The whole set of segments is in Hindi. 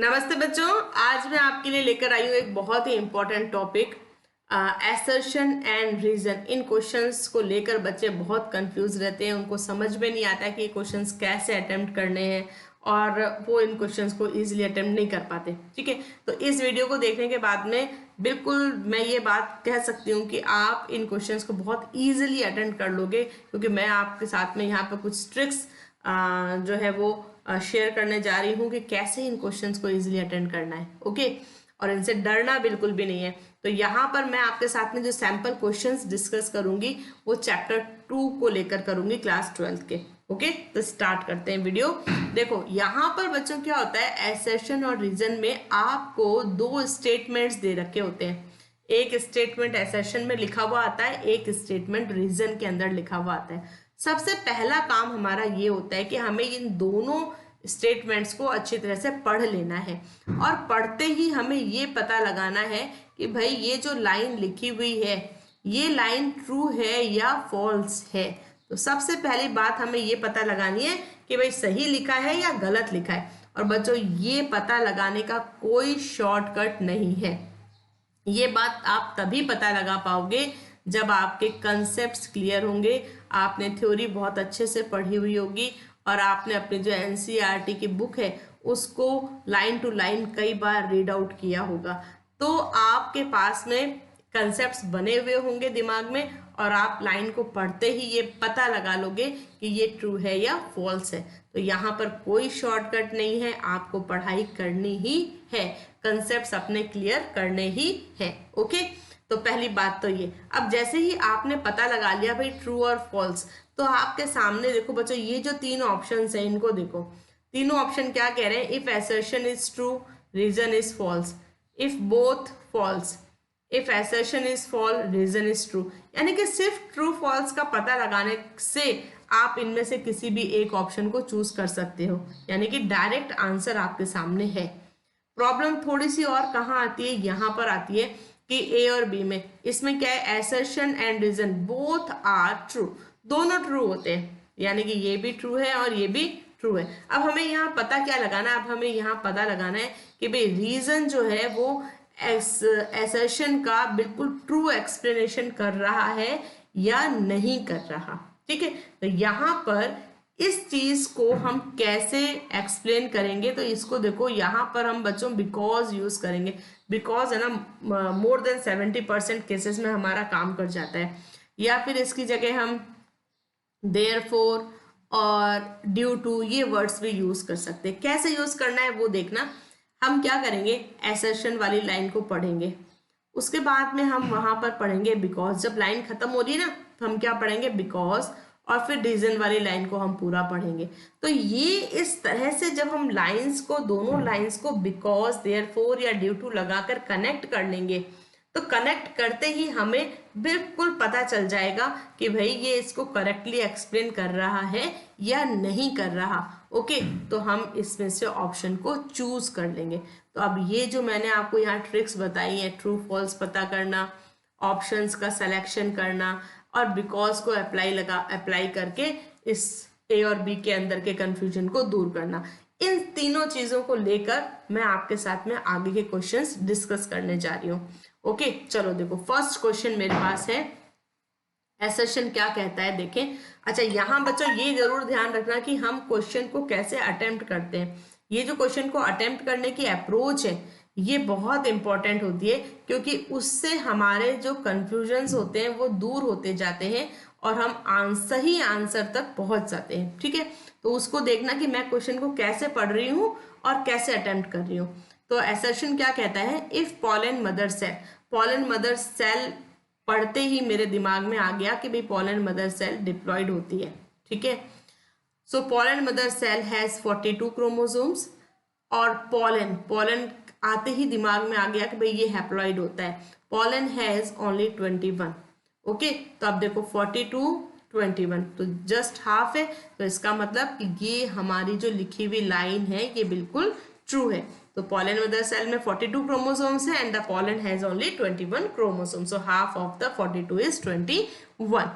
नमस्ते बच्चों, आज मैं आपके लिए लेकर आई हूँ एक बहुत ही important topic assertion and reason. इन क्वेश्चंस को लेकर बच्चे बहुत कंफ्यूज रहते हैं, उनको समझ में नहीं आता कि ये क्वेश्चंस कैसे अटेम्प्ट करने हैं और वो इन क्वेश्चंस को इजीली अटेम्प्ट नहीं कर पाते। ठीक है, तो इस वीडियो को देखने के बाद में बिल्कुल मैं ये बात कह सकती हूँ कि आप इन क्वेश्चंस को बहुत ईजिली अटेम्प्ट कर लोगे, क्योंकि मैं आपके साथ में यहाँ पर कुछ ट्रिक्स जो है वो शेयर करने जा रही हूँ कि कैसे इन क्वेश्चंस को इजीली अटेंड करना है। ओके, और इनसे डरना बिल्कुल भी नहीं है। तो यहाँ पर मैं आपके साथ में जो सैंपल क्वेश्चंस डिस्कस करूंगी वो चैप्टर 2 को लेकर करूंगी, क्लास 12 के। ओके, तो स्टार्ट करते हैं वीडियो। देखो यहाँ पर बच्चों क्या होता है, एसर्शन और रीजन में आपको दो स्टेटमेंट्स दे रखे होते हैं। एक स्टेटमेंट एसर्शन में लिखा हुआ आता है, एक स्टेटमेंट रीजन के अंदर लिखा हुआ आता है। सबसे पहला काम हमारा ये होता है कि हमें इन दोनों स्टेटमेंट्स को अच्छी तरह से पढ़ लेना है, और पढ़ते ही हमें ये पता लगाना है कि भाई ये जो लाइन लिखी हुई है ये लाइन ट्रू है या फॉल्स है। तो सबसे पहली बात हमें ये पता लगानी है कि भाई सही लिखा है या गलत लिखा है। और बच्चों ये पता लगाने का कोई शॉर्टकट नहीं है। ये बात आप तभी पता लगा पाओगे जब आपके कंसेप्ट्स क्लियर होंगे, आपने थ्योरी बहुत अच्छे से पढ़ी हुई होगी और आपने अपनी जो एनसीईआरटी की बुक है उसको लाइन टू लाइन कई बार रीड आउट किया होगा। तो आपके पास में कंसेप्ट्स बने हुए होंगे दिमाग में, और आप लाइन को पढ़ते ही ये पता लगा लोगे कि ये ट्रू है या फॉल्स है। तो यहाँ पर कोई शॉर्टकट नहीं है, आपको पढ़ाई करनी ही है, कंसेप्ट्स अपने क्लियर करने ही है। ओके, तो पहली बात तो ये। अब जैसे ही आपने पता लगा लिया भाई ट्रू और फॉल्स, तो आपके सामने देखो बच्चों ये जो तीन ऑप्शंस हैं इनको देखो। तीनों ऑप्शन क्या कह रहे हैं, if assertion is true reason is false, if both false, if assertion is false reason is true. यानी कि सिर्फ ट्रू फॉल्स का पता लगाने से आप इनमें से किसी भी एक ऑप्शन को चूज कर सकते हो, यानी कि डायरेक्ट आंसर आपके सामने है। प्रॉब्लम थोड़ी सी और कहाँ आती है, यहाँ पर आती है कि ए और बी में, इसमें क्या है, assertion and reason both are true, दोनों ट्रू होते हैं, यानी कि ये भी ट्रू है और ये भी ट्रू है। अब हमें यहाँ पता क्या लगाना है, अब हमें यहाँ पता लगाना है कि भाई रीजन जो है वो एसर्शन का बिल्कुल ट्रू एक्सप्लेनेशन कर रहा है या नहीं कर रहा। ठीक है, तो यहाँ पर इस चीज को हम कैसे एक्सप्लेन करेंगे, तो इसको देखो यहाँ पर हम बच्चों बिकॉज यूज करेंगे। बिकॉज है ना, मोर देन 70% केसेस में हमारा काम कर जाता है। या फिर इसकी जगह हम देयरफॉर और ड्यू टू ये वर्ड्स भी यूज कर सकते हैं। कैसे यूज करना है वो देखना। हम क्या करेंगे, एसर्शन वाली लाइन को पढ़ेंगे, उसके बाद में हम वहां पर पढ़ेंगे बिकॉज। जब लाइन खत्म हो रही है ना तो हम क्या पढ़ेंगे, बिकॉज, और फिर रीजन वाली लाइन को हम पूरा पढ़ेंगे। तो ये इस तरह से जब हम लाइंस को, दोनों लाइंस को बिकॉज, देयरफॉर या ड्यू टू लगाकर कनेक्ट कर लेंगे, तो कनेक्ट करते ही हमें बिल्कुल पता चल जाएगा कि भाई ये इसको करेक्टली एक्सप्लेन कर रहा है या नहीं कर रहा। ओके, तो हम इसमें से ऑप्शन को चूज कर लेंगे। तो अब ये जो मैंने आपको यहाँ ट्रिक्स बताई है, ट्रू फॉल्स पता करना, ऑप्शंस का सिलेक्शन करना और बिकॉज को अप्लाई करके इस ए और बी के अंदर के कंफ्यूजन को दूर करना, इन तीनों चीजों को लेकर मैं आपके साथ में आगे के क्वेश्चंस डिस्कस करने जा रही हूँ। ओके, चलो देखो फर्स्ट क्वेश्चन मेरे पास है, एसर्शन क्या कहता है देखें। अच्छा, यहाँ बच्चों ये जरूर ध्यान रखना कि हम क्वेश्चन को कैसे अटेम्प्ट करते हैं। ये जो क्वेश्चन को अटेम्प्ट करने की अप्रोच है ये बहुत इंपॉर्टेंट होती है, क्योंकि उससे हमारे जो कंफ्यूजन्स होते हैं वो दूर होते जाते हैं और हम सही आंसर तक पहुंच जाते हैं। ठीक है, तो उसको देखना कि मैं क्वेश्चन को कैसे पढ़ रही हूँ और कैसे अटेम्प्ट कर रही हूँ। तो एसर्शन क्या कहता है, if pollen mother cell, pollen mother cell पढ़ते ही मेरे दिमाग में आ गया कि भाई पॉलन मदर सेल डिप्लॉयड होती है। ठीक है, so pollen mother cell has 42 chromosomes, और पॉलन आते ही दिमाग में आ गया कि भाई ये हैप्लॉइड होता है। Pollen has only 21। ओके, तो अब देखो 42 21 तो जस्ट हाफ है, तो इसका मतलब कि ये हमारी जो लिखी हुई लाइन है ये बिल्कुल ट्रू है। तो पॉलन मदर सेल में 42 क्रोमोसोम्स है and the pollen has only 21 chromosomes, so half of the 42 is 21।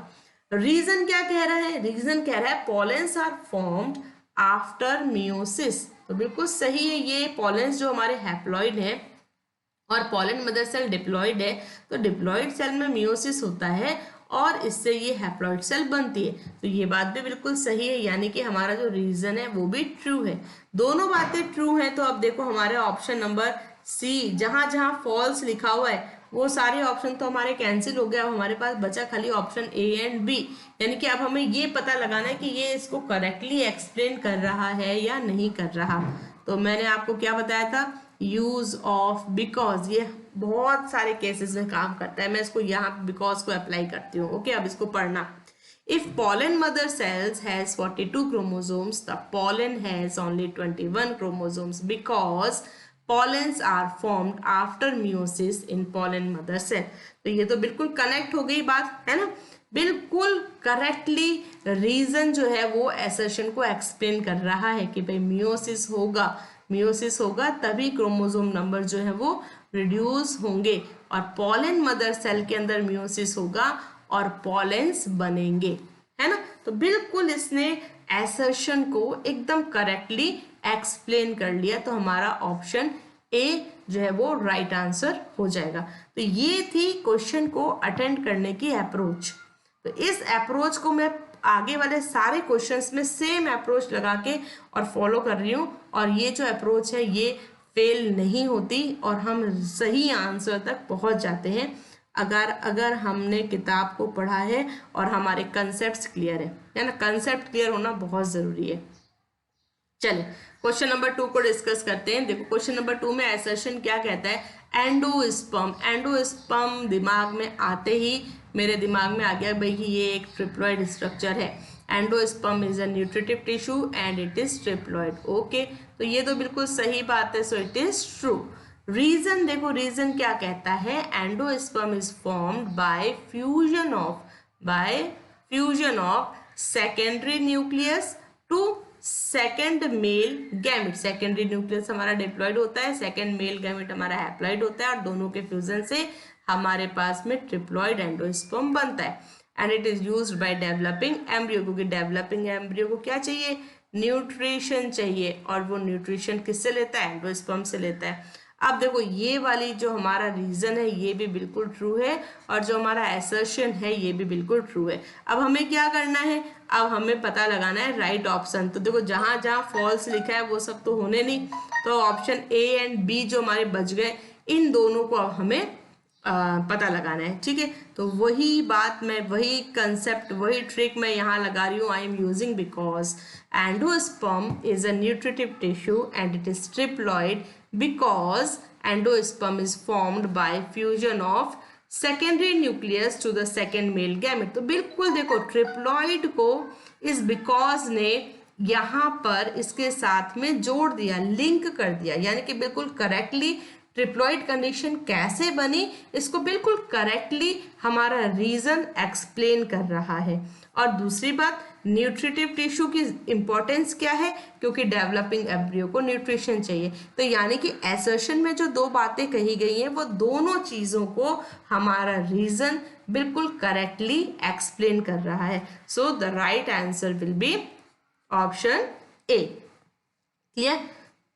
Reason क्या कह रहा है, रीजन कह रहा है pollens are formed after meiosis. तो बिल्कुल सही है, ये पॉलेंस जो हमारे हैप्लॉइड है और पॉलन मदर सेल डिप्लॉइड है, तो डिप्लॉइड सेल में मियोसिस होता है और इससे ये हैप्लॉइड सेल बनती है। तो ये बात भी बिल्कुल सही है, यानी कि हमारा जो रीजन है वो भी ट्रू है। दोनों बातें ट्रू हैं। तो अब देखो हमारे ऑप्शन नंबर सी, जहां जहां फॉल्स लिखा हुआ है वो सारे ऑप्शन तो हमारे कैंसिल हो गए। अब हमारे पास बचा खाली ऑप्शन ए एंड बी, यानी कि अब हमें ये पता लगाना है कि ये इसको करेक्टली एक्सप्लेन कर रहा है या नहीं कर रहा। तो मैंने आपको क्या बताया था, यूज ऑफ बिकॉज, ये बहुत सारे केसेस में काम करता है। मैं इसको यहाँ बिकॉज को अप्लाई करती हूँ। ओके, अब इसको पढ़ना। If pollen mother cells has 42 chromosomes, the pollen has only 21 chromosomes because pollens are formed after meiosis in pollen mother cell। तो ये तो बिल्कुल कनेक्ट हो गई बात, है ना। बिल्कुल करेक्टली रीजन जो है वो एसर्शन को एक्सप्लेन कर रहा है कि भाई मियोसिस होगा तभी क्रोमोसोम नंबर जो है वो रिड्यूस होंगे और पॉलन मदर सेल के अंदर मियोसिस होगा और पॉलेंस बनेंगे, है ना। तो बिल्कुल इसने एसर्शन को एकदम करेक्टली एक्सप्लेन कर लिया। तो हमारा ऑप्शन ए जो है वो राइट आंसर हो जाएगा। तो ये थी क्वेश्चन को अटेंड करने की अप्रोच। तो इस अप्रोच को मैं आगे वाले सारे क्वेश्चंस में सेम अप्रोच लगा के और फॉलो कर रही हूँ, और ये जो अप्रोच है ये फेल नहीं होती और हम सही आंसर तक पहुंच जाते हैं अगर हमने किताब को पढ़ा है और हमारे कंसेप्ट्स क्लियर है ना। कंसेप्ट क्लियर होना बहुत जरूरी है। चलिए क्वेश्चन नंबर 2 को डिस्कस करते हैं। देखो क्वेश्चन नंबर 2 में एसर्शन क्या कहता है, एंडोस्पर्म दिमाग में आते ही मेरे दिमाग में आ गया भाई कि ये एक ट्रिप्लॉइड स्ट्रक्चर है। Endosperm is a nutritive tissue and it is triploid. Okay, तो ये तो बिल्कुल सही बात है, so it is true. Reason देखो, रीजन क्या कहता है, endosperm is formed by fusion of secondary nucleus to second male gamete. Secondary nucleus हमारा डिप्लॉइड होता है, सेकेंड मेल गैमेट हमारा हैप्लॉइड होता है और दोनों के फ्यूजन से हमारे पास में ट्रिप्लॉइड एंडोस्पर्म बनता है। And it is used by developing embryo, क्योंकि डेवलपिंग एम्ब्रियो को क्या चाहिए, न्यूट्रिशन चाहिए, और वो न्यूट्रिशन किससे लेता है, एंडोस्पर्म से लेता है। अब देखो ये वाली जो हमारा रीजन है ये भी बिल्कुल ट्रू है और जो हमारा एसर्शन है ये भी बिल्कुल ट्रू है। अब हमें क्या करना है, अब हमें पता लगाना है राइट ऑप्शन। तो देखो जहां जहां फॉल्स लिखा है वो सब तो होने नहीं, तो ऑप्शन ए एंड बी जो हमारे बच गए, इन दोनों को अब हमें पता लगाना है। ठीक है, तो वही बात मैं, वही कंसेप्ट, वही ट्रिक मैं यहाँ लगा रही हूँ। I am using because endosperm is a nutritive tissue and it is triploid because endosperm is formed by fusion of secondary nucleus to the second male gamete। तो बिल्कुल देखो ट्रिप्लॉइड को इस बिकॉज ने यहाँ पर इसके साथ में जोड़ दिया, लिंक कर दिया, यानी कि बिल्कुल करेक्टली ट्रिप्लॉइड कंडीशन कैसे बनी इसको बिल्कुल करेक्टली हमारा रीजन एक्सप्लेन कर रहा है। और दूसरी बात, न्यूट्रिटिव टिश्यू की इंपॉर्टेंस क्या है, क्योंकि डेवलपिंग एम्ब्रियो को न्यूट्रिशन चाहिए। तो यानी कि एसर्शन में जो दो बातें कही गई हैं वो दोनों चीजों को हमारा रीजन बिल्कुल करेक्टली एक्सप्लेन कर रहा है। So the right answer will be option A. Clear.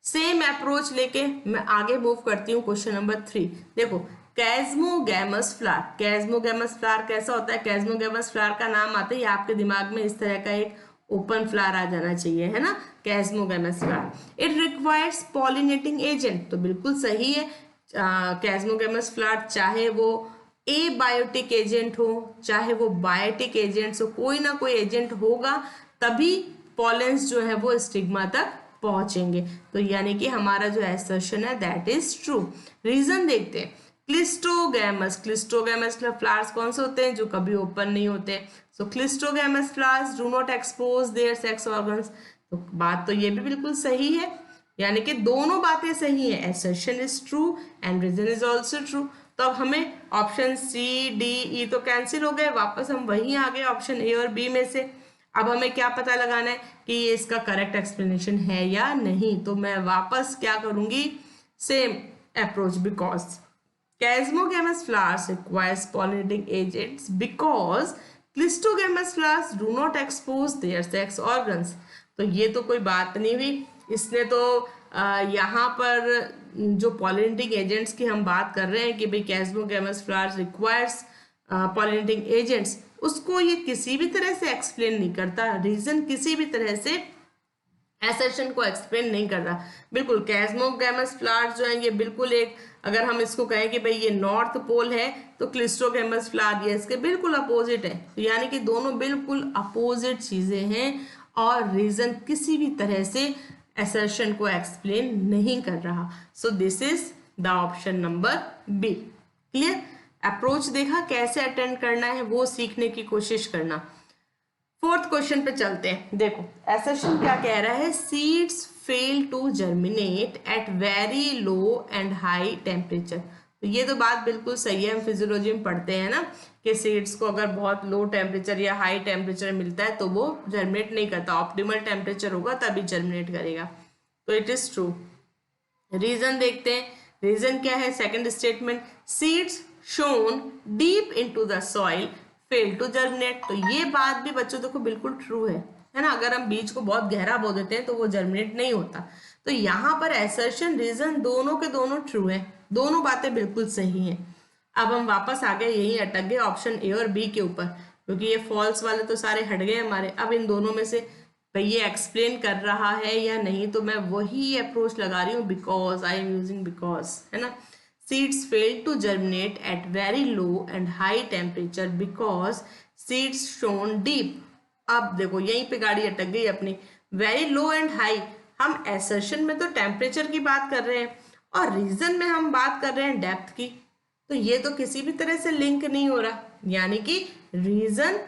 Same approach लेके मैं आगे मूव करती हूँ क्वेश्चन नंबर 3। देखो कैस्मोगैमस फ्लावर, कैस्मोगैमस फ्लावर कैसा होता है, कैस्मोगैमस फ्लावर का नाम आते ही आपके दिमाग में इस तरह का एक ओपन फ्लावर आ जाना चाहिए, है ना, chasmogamous flower. It requires pollinating agent, तो बिल्कुल सही है। कैस्मोगैमस फ्लावर चाहे वो ए बायोटिक एजेंट हो चाहे वो बायोटिक एजेंट्स हो, कोई ना कोई एजेंट होगा तभी पॉलेंस जो है वो स्टिग्मा तक पहुंचेंगे। तो यानी कि हमारा जो एसर्शन है दैट इज ट्रू। रीजन देखते हैं, क्लिस्टोगैमस फ्लावर्स कौन से होते हैं, जो कभी ओपन नहीं होते। So cleistogamous flowers do not expose their sex organs. तो बात तो ये भी बिल्कुल सही है, यानी कि दोनों बातें सही है, assertion is true and reason is also true. तो अब हमें ऑप्शन सी डी ई तो कैंसिल हो गए, वापस हम वहीं आ गए ऑप्शन ए और बी में से। अब हमें क्या पता लगाना है कि ये इसका करेक्ट एक्सप्लेनेशन है या नहीं। तो मैं वापस क्या करूंगी, same approach, because chasmogamous flowers requires pollinating agents because cleistogamous flowers do not expose their sex organs. तो ये तो कोई बात नहीं हुई। इसने तो यहाँ पर जो पॉलिनेटिंग एजेंट्स की हम बात कर रहे हैं कि भाई कैस्मोगैमस फ्लावर्स रिक्वायर्स पॉलिनेटिंग एजेंट्स, उसको ये किसी भी तरह से एक्सप्लेन नहीं करता। रीजन किसी भी तरह से एसर्शन को एक्सप्लेन नहीं कर रहा। बिल्कुल कैस्मोगैमस फ्लावर्स जो हैं ये बिल्कुल एक, अगर हम इसको कहें कि भाई ये नॉर्थ पोल है तो क्लिस्ट्रोगैमस फ्लावर ये इसके बिल्कुल अपोजिट है। तो यानी कि दोनों बिल्कुल अपोजिट चीजें हैं और रीजन किसी भी तरह से एसर्शन को एक्सप्लेन नहीं कर रहा। So this is the option number B. Clear? Approach देखा कैसे अटेंड करना है, वो सीखने की कोशिश करना। फोर्थ क्वेश्चन पे चलते हैं। देखो एसर्शन क्या कह रहा है, seeds fail to germinate at very low and high temperature. तो ये तो बात बिल्कुल सही है, हम फिजियोलॉजी में पढ़ते हैं ना कि सीड्स को अगर बहुत लो टेम्परेचर या हाई टेम्परेचर मिलता है तो वो जर्मिनेट नहीं करता, ऑप्टिमल टेम्परेचर होगा तभी जर्मिनेट करेगा। तो इट इज ट्रू। रीजन देखते हैं, रीजन क्या है, second statement, seeds sown deep into the soil fail to germinate. तो ये बात भी बच्चों देखो बिल्कुल ट्रू है ना। अगर हम बीज को बहुत गहरा बो देते हैं तो वो जर्मिनेट नहीं होता। तो यहाँ पर एसर्शन रीजन दोनों के दोनों ट्रू है, दोनों बातें बिल्कुल सही हैं। अब हम वापस आ गए, यही अटक गए ऑप्शन ए और बी के ऊपर, क्योंकि ये फॉल्स वाले तो सारे हट गए हमारे। अब इन दोनों में से भाई ये एक्सप्लेन कर रहा है या नहीं, तो मैं वही अप्रोच लगा रही हूँ, because I am using because, है ना। Seeds fail to germinate at very low and high temperature because seeds shown deep। अब देखो यहीं पे गाड़ी अटक गई अपनी। वेरी लो एंड हाई, हम एसर्शन में तो टेम्परेचर की बात कर रहे हैं और रीजन में हम बात कर रहे हैं डेप्थ की। तो ये तो किसी भी तरह से लिंक नहीं हो रहा, यानी कि रीजन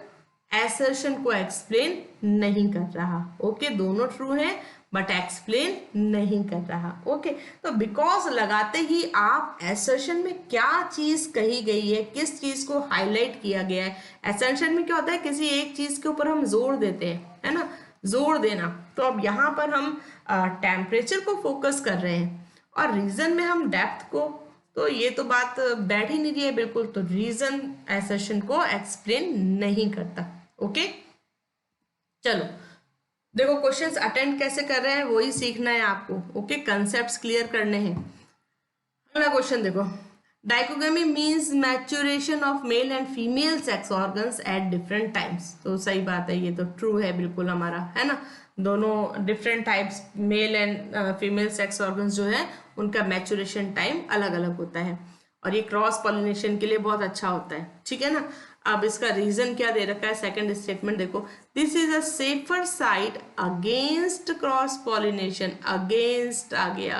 एसर्शन को एक्सप्लेन नहीं कर रहा। ओके, दोनों ट्रू हैं बट एक्सप्लेन नहीं कर रहा। ओके, तो बिकॉज लगाते ही आप एसर्शन में क्या चीज कही गई है, किस चीज को हाईलाइट किया गया है। एसर्शन में क्या होता है, किसी एक चीज के ऊपर हम जोर देते हैं, है ना, जोर देना। तो अब यहाँ पर हम टेम्परेचर को फोकस कर रहे हैं और रीजन में हम डेप्थ को, तो ये तो बात बैठ ही नहीं रही है बिल्कुल। तो रीजन एसर्शन को एक्सप्लेन नहीं करता। ओके, चलो देखो क्वेश्चंस अटेंड कैसे कर रहे हैं वही सीखना है आपको। ओके, कंसेप्ट्स क्लियर करने हैं। अगला क्वेश्चन देखो, dichogamy means maturation of male and female sex organs at different times. तो सही बात है, ये तो ट्रू है बिल्कुल हमारा, है ना। दोनों different types mail and female sex organs जो है उनका मैच्योरेशन टाइम अलग अलग होता है और ये क्रॉस पॉलिनेशन के लिए बहुत अच्छा होता है, ठीक है ना। अब इसका रीजन क्या दे रखा है, सेकंड स्टेटमेंट देखो, this is a safer side against cross pollination. Against आ गया,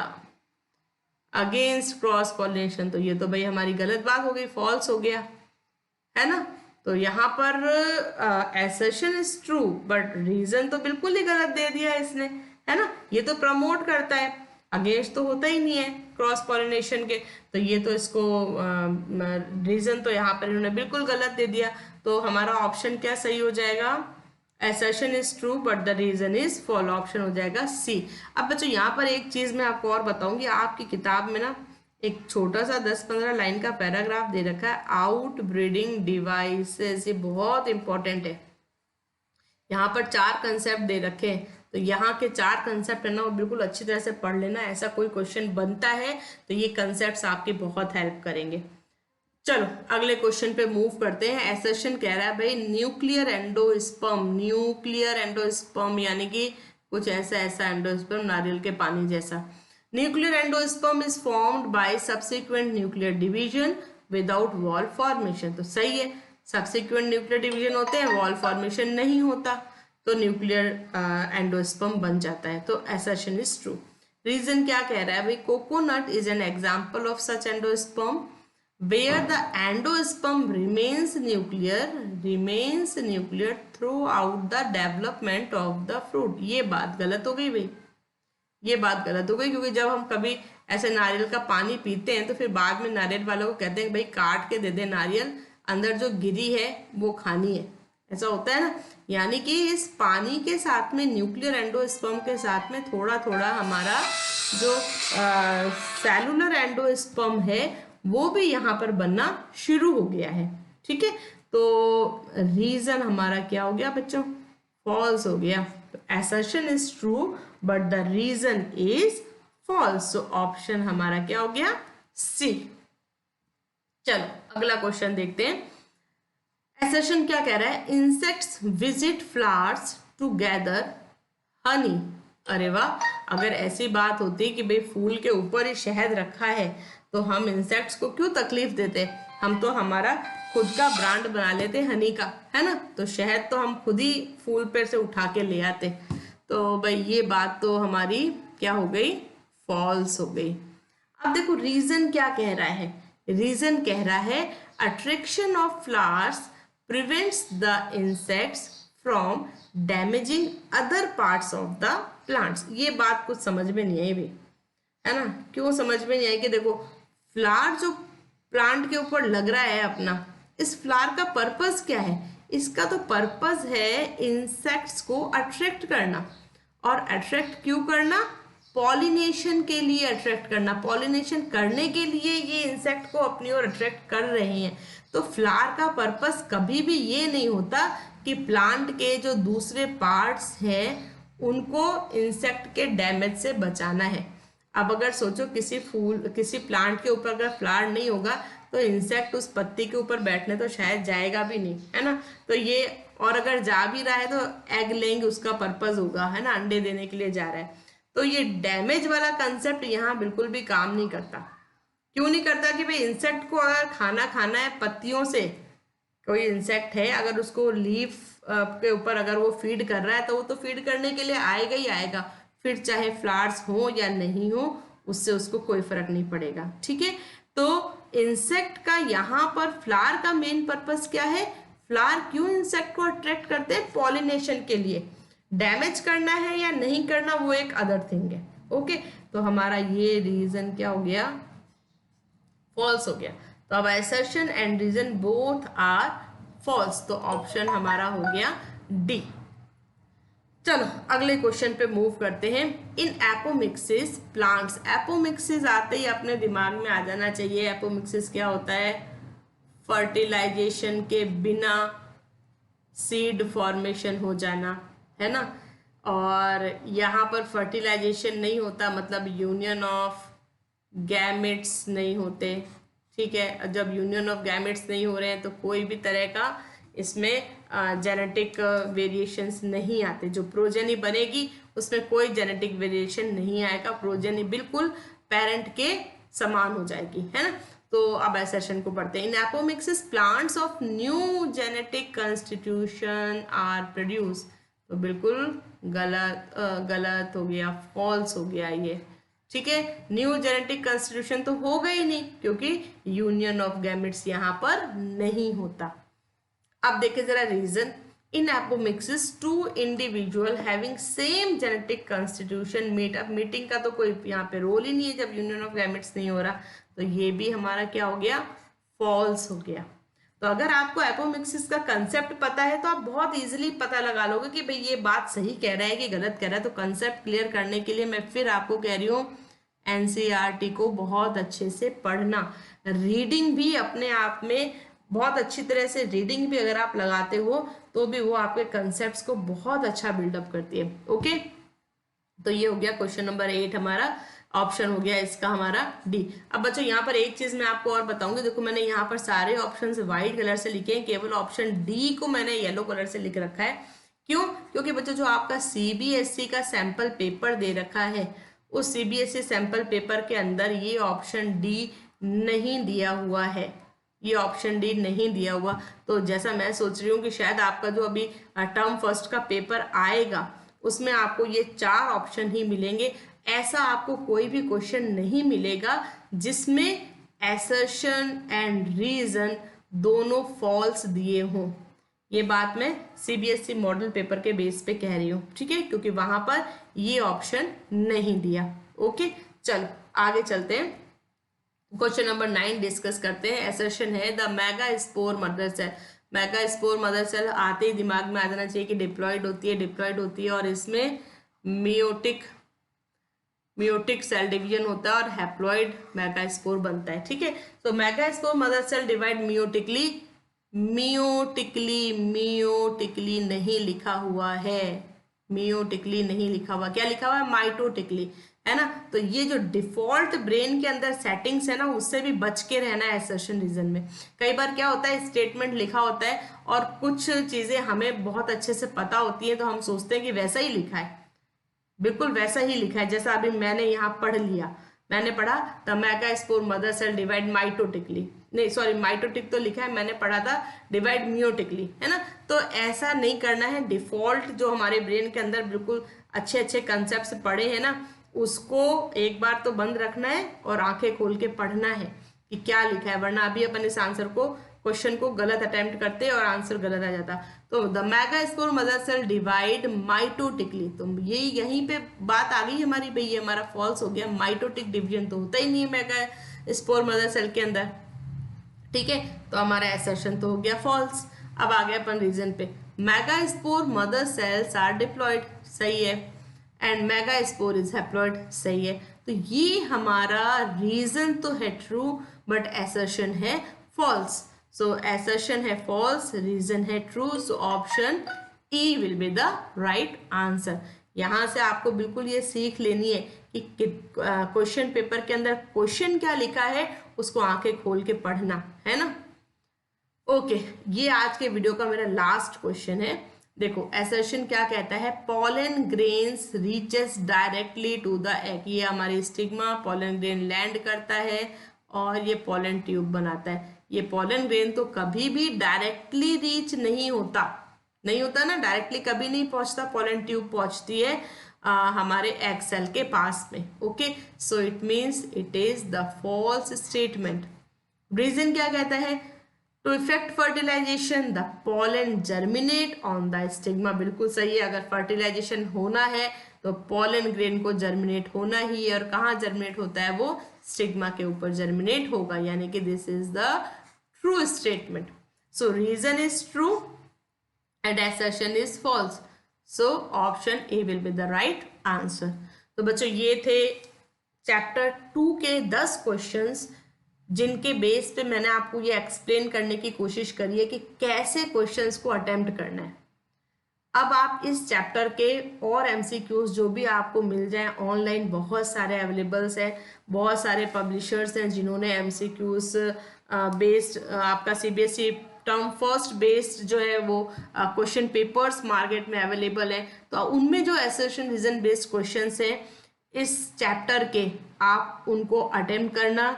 अगेंस्ट क्रॉस पॉलिनेशन, तो ये तो भाई हमारी गलत बात हो गई, फॉल्स हो गया, है ना। तो यहाँ पर assertion is true but reason तो बिल्कुल ही गलत दे दिया इसने, है ना। ये तो प्रमोट करता है, अगेंस्ट तो होता ही नहीं है क्रॉस पॉलिनेशन के। तो ये तो इसको रीजन तो यहाँ पर इन्होंने बिल्कुल गलत दे दिया। तो हमारा ऑप्शन क्या सही हो जाएगा, assertion is true but the reason is false, option हो जाएगा सी। अब बच्चों यहाँ पर एक चीज मैं आपको और बताऊंगी, आपकी किताब में ना एक छोटा सा 10-15 लाइन का पैराग्राफ दे रखा है, आउट ब्रीडिंग डिवाइसेस। ये बहुत इंपॉर्टेंट है। यहाँ पर 4 कंसेप्ट दे रखे हैं, तो यहाँ के 4 कंसेप्ट है ना वो बिल्कुल अच्छी तरह से पढ़ लेना। ऐसा कोई क्वेश्चन बनता है तो ये कंसेप्ट्स आपकी बहुत हेल्प करेंगे। चलो अगले क्वेश्चन पे मूव करते हैं। एसर्शन कह रहा है भाई न्यूक्लियर एंडोस्पर्म, न्यूक्लियर एंडोस्पर्म यानी कि कुछ ऐसा एंडोस्पर्म नारियल के पानी जैसा। Nuclear endosperm is formed bye subsequent nuclear division without wall formation. तो सही है, सब्सिक्वेंट न्यूक्लियर डिवीजन होते हैं, वॉल फॉर्मेशन नहीं होता, तो न्यूक्लियर एंडोस्पर्म बन जाता है। तो एसर्शन इज ट्रू। रीजन क्या कह रहा है भाई, coconut is an example of such endosperm where the endosperm remains nuclear throughout the development of the fruit। ये बात गलत हो गई भाई, ये बात गलत हो गई, क्योंकि जब हम कभी ऐसे नारियल का पानी पीते हैं तो फिर बाद में नारियल वालों को कहते हैं भाई काट के दे दे नारियल, अंदर जो गिरी है वो खानी है, ऐसा होता है ना। यानी कि इस पानी के साथ में न्यूक्लियर एंडोस्पर्म के साथ में थोड़ा थोड़ा हमारा जो सेलुलर एंडोस्पर्म है वो भी यहाँ पर बनना शुरू हो गया है, ठीक है। तो रीजन हमारा क्या हो गया बच्चों, फॉल्स हो गया। तो assertion is true but the reason is false. So option हमारा क्या हो गया? सी. चलो अगला क्वेश्चन देखते हैं. assertion क्या कह रहा है? insects visit flowers to gather honey. अरे वाह, अगर ऐसी बात होती कि भाई फूल के ऊपर ही शहद रखा है तो हम इंसेक्ट्स को क्यों तकलीफ देते? हम तो हमारा खुद का ब्रांड बना लेते हनी का, है ना. तो शहद तो हम खुद ही फूल पे से उठा के ले आते. तो भाई ये बात तो हमारी क्या हो गई? फॉल्स हो गई. अब देखो रीजन क्या कह रहा है. रीजन कह रहा है attraction of flowers prevents the insects from damaging other parts of the plants. ये बात कुछ समझ में नहीं आई भाई, है ना. क्यों समझ में नहीं आई? कि देखो फ्लावर जो प्लांट के ऊपर लग रहा है अपना, इस फ्लावर का पर्पस क्या है? इसका तो पर्पस है इंसेक्ट्स को अट्रैक्ट करना. और अट्रैक्ट क्यों करना? पॉलिनेशन के लिए अट्रैक्ट करना. पॉलिनेशन करने के लिए ये इंसेक्ट को अपनी ओर अट्रैक्ट कर रहे हैं. तो फ्लावर का पर्पस कभी भी ये नहीं होता कि प्लांट के जो दूसरे पार्ट्स हैं उनको इंसेक्ट के डैमेज से बचाना है. अब अगर सोचो किसी प्लांट के ऊपर अगर फ्लावर नहीं होगा तो इंसेक्ट उस पत्ती के ऊपर बैठने तो शायद जाएगा भी नहीं, है ना. तो ये, और अगर जा भी रहा है तो एग लेंग उसका पर्पस होगा, है ना, अंडे देने के लिए जा रहा है. तो ये डैमेज वाला कंसेप्ट यहाँ बिल्कुल भी काम नहीं करता. क्यों नहीं करता? कि भाई इंसेक्ट को अगर खाना है पत्तियों से, कोई इंसेक्ट है अगर उसको लीफ के ऊपर अगर वो फीड कर रहा है तो वो तो फीड करने के लिए आएगा ही आएगा. फिर चाहे फ्लावर्स हो या नहीं हो उससे उसको कोई फर्क नहीं पड़ेगा. ठीक है. तो इंसेक्ट का यहाँ पर फ्लावर का मेन पर्पस क्या है? फ्लावर क्यों इंसेक्ट को अट्रैक्ट करते हैं? पॉलिनेशन के लिए. डैमेज करना है या नहीं करना वो एक अदर थिंग है. ओके. तो हमारा ये रीजन क्या हो गया? फॉल्स हो गया. तो अब assertion and reason both are false. तो ऑप्शन हमारा हो गया डी. चलो अगले क्वेश्चन पे मूव करते हैं. In apomixis plants. एपोमिक्सिस आते ही अपने दिमाग में आ जाना चाहिए. एपोमिक्सिस क्या होता है? फर्टिलाइजेशन के बिना सीड फॉर्मेशन हो जाना, है ना. और यहाँ पर फर्टिलाइजेशन नहीं होता मतलब यूनियन ऑफ गैमेट्स नहीं होते. ठीक है. जब यूनियन ऑफ गैमेट्स नहीं हो रहे हैं तो कोई भी तरह का इसमें जेनेटिक वेरिएशंस नहीं आते. जो प्रोजेनी बनेगी उसमें कोई जेनेटिक वेरिएशन नहीं आएगा. प्रोजेनी बिल्कुल पेरेंट के समान हो जाएगी, है ना. तो अब असर्शन को पढ़ते हैं. In apomixis plants of new genetic constitution are produce. तो बिल्कुल गलत हो गया, फॉल्स हो गया ये. ठीक है. न्यू जेनेटिक कंस्टिट्यूशन तो होगा ही नहीं क्योंकि यूनियन ऑफ गैमेट्स यहाँ पर नहीं होता. अब देखिए जरा reason. In apomixis two individual having same genetic constitution meet. अब मीटिंग का तो कोई यहाँ पे रोल ही नहीं है जब यूनियन ऑफ गैमेट्स नहीं हो रहा. तो ये भी हमारा क्या हो गया? फॉल्स हो गया. तो अगर आपको एपोमिक्सिस का कंसेप्ट पता है तो आप बहुत इजीली पता लगा लोगे कि भाई ये बात सही कह रहा है कि गलत कह रहा है. तो कंसेप्ट क्लियर करने के लिए मैं फिर आपको कह रही हूँ एनसीईआरटी को बहुत अच्छे से पढ़ना. रीडिंग भी अपने आप में बहुत अच्छी तरह से, रीडिंग भी अगर आप लगाते हो तो भी वो आपके कंसेप्ट्स को बहुत अच्छा बिल्डअप करती है. ओके. तो ये हो गया क्वेश्चन नंबर 8 हमारा. ऑप्शन हो गया इसका हमारा डी. अब बच्चों यहाँ पर एक चीज मैं आपको और बताऊंगी. देखो मैंने यहाँ पर सारे ऑप्शंस व्हाइट कलर से लिखे हैं, केवल ऑप्शन डी को मैंने येलो कलर से लिख रखा है. क्यों? क्योंकि बच्चों जो आपका सीबीएसई का सैंपल पेपर दे रखा है उस सीबीएसई सैंपल पेपर के अंदर ये ऑप्शन डी नहीं दिया हुआ है. ये ऑप्शन डी नहीं दिया हुआ. तो जैसा मैं सोच रही हूँ कि शायद आपका जो अभी टर्म फर्स्ट का पेपर आएगा उसमें आपको ये 4 ऑप्शन ही मिलेंगे. ऐसा आपको कोई भी क्वेश्चन नहीं मिलेगा जिसमें असर्शन एंड रीजन दोनों फॉल्स दिए हों. ये बात मैं सीबीएसई मॉडल पेपर के बेस पे कह रही हूँ. ठीक है. क्योंकि वहां पर ये ऑप्शन नहीं दिया. ओके. चलो आगे चलते हैं. क्वेश्चन नंबर 9 डिस्कस करते हैं. असर्शन है the megaspore mother cell. Megaspore mother cell आते ही दिमाग में आ जाना चाहिए कि डिप्लॉयड होती है और इसमें मियोटिक सेल डिवीजन होता है और हैप्लॉइड मेगा स्पोर बनता है. ठीक है. तो megaspore mother cell divide meiotically नहीं लिखा हुआ है. मियोटिकली नहीं लिखा हुआ, क्या लिखा हुआ है, माइटोटिकली, है ना। तो ये जो डिफॉल्ट ब्रेन के अंदर सेटिंग्स है ना, उससे भी बच के रहना है असर्शन रीजन में। कई बार क्या होता है, स्टेटमेंट लिखा होता है और कुछ चीजें हमें बहुत अच्छे से पता होती है, तो हम सोचते हैं कि वैसा ही लिखा है, बिल्कुल वैसा ही लिखा है। जैसा अभी मैंने यहाँ पढ़ लिया, मैंने पढ़ा the megaspore mother cell divide mitotically, नहीं सॉरी माइटोटिक तो लिखा है, मैंने पढ़ा था डिवाइड मियोटिकली, है ना। तो ऐसा नहीं करना है। डिफॉल्ट जो हमारे ब्रेन के अंदर बिल्कुल अच्छे अच्छे कंसेप्ट पढ़े हैं ना, उसको एक बार तो बंद रखना है और आंखें खोल के पढ़ना है कि क्या लिखा है, वरना अभी अपन इस आंसर को, क्वेश्चन को गलत अटेम्प्ट करते और आंसर गलत आ जाता। तो the megaspore mother cell divide mitotically, तो ये यहीं पे बात आ गई हमारी, भाई ये हमारा फॉल्स हो गया, माइटोटिक डिवीजन तो होता ही नहीं है मेगास्पोर मदर सेल के अंदर, ठीक है। तो हमारा असर्शन तो हो गया फॉल्स। अब आ गया अपन रीजन पे, megaspore mother cells are diploid, सही है, एंड मेगास्पोर इज हैप्लॉयड, सही है। तो ये हमारा रीजन तो है ट्रू बट असर्शन है फॉल्स। सो असर्शन है फॉल्स, रीजन है true, so option E will be the right answer. यहां से आपको बिल्कुल ये सीख लेनी है कि क्वेश्चन पेपर के अंदर क्वेश्चन क्या लिखा है उसको आंखें खोल के पढ़ना है ना। ओके, ये आज के वीडियो का मेरा लास्ट क्वेश्चन है। देखो असर्शन क्या कहता है, pollen grains reaches directly to the egg, ये हमारी स्टिग्मा, पॉलन ग्रेन लैंड करता है और ये पॉलन ट्यूब बनाता है। ये पॉलन ग्रेन तो कभी भी डायरेक्टली रीच नहीं होता, नहीं होता ना, डायरेक्टली कभी नहीं पहुंचता, पॉलन ट्यूब पहुंचती है हमारे एग सेल के पास में। Okay, so it means it is the false statement. Reason क्या कहता है, to effect fertilisation the pollen germinate on the stigma, बिल्कुल सही है। अगर फर्टिलाइजेशन होना है तो पॉलन ग्रेन को जर्मिनेट होना ही है, और कहाँ जर्मिनेट होता है, वो स्टिग्मा के ऊपर जर्मिनेट होगा, यानी कि this is the true statement. So reason is true and assertion is false, so option A will be the right answer. तो बच्चों ये थे चैप्टर 2 के 10 क्वेश्चंस, जिनके बेस पे मैंने आपको ये एक्सप्लेन करने की कोशिश करी है कि कैसे क्वेश्चंस को अटेम्प्ट करना है। अब आप इस चैप्टर के और एमसीक्यूज जो भी आपको मिल जाए ऑनलाइन, बहुत सारे अवेलेबल्स हैं, बहुत सारे पब्लिशर्स हैं जिन्होंने एमसीक्यूज बेस्ड आपका सीबीएसई टर्म फर्स्ट बेस्ड जो है वो क्वेश्चन पेपर्स मार्केट में अवेलेबल है। तो उनमें जो असर्शन रीजन बेस्ड क्वेश्चंस हैं इस चैप्टर के, आप उनको अटेम्प्ट करना,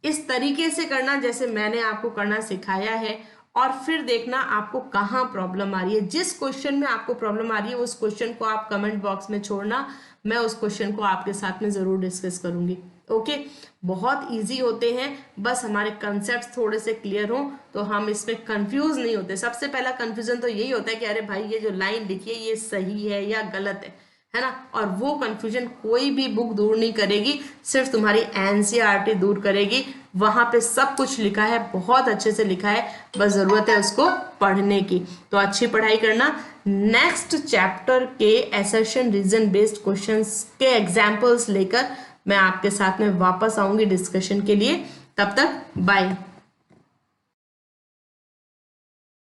इस तरीके से करना जैसे मैंने आपको करना सिखाया है, और फिर देखना आपको कहाँ प्रॉब्लम आ रही है। जिस क्वेश्चन में आपको प्रॉब्लम आ रही है उस क्वेश्चन को आप कमेंट बॉक्स में छोड़ना, मैं उस क्वेश्चन को आपके साथ में ज़रूर डिस्कस करूँगी। ओके, बहुत इजी होते हैं, बस हमारे कंसेप्ट थोड़े से क्लियर हों तो हम इसमें कंफ्यूज नहीं होते। सबसे पहला कंफ्यूजन तो यही होता है कि अरे भाई ये जो लाइन लिखी है ये सही है या गलत है ना। और वो कंफ्यूजन कोई भी बुक दूर नहीं करेगी, सिर्फ तुम्हारी एनसीईआरटी दूर करेगी। वहां पे सब कुछ लिखा है, बहुत अच्छे से लिखा है, बस जरूरत है उसको पढ़ने की। तो अच्छी पढ़ाई करना। नेक्स्ट चैप्टर के असर्शन रीजन बेस्ड क्वेश्चंस के एग्जाम्पल्स लेकर मैं आपके साथ में वापस आऊंगी डिस्कशन के लिए। तब तक बाय।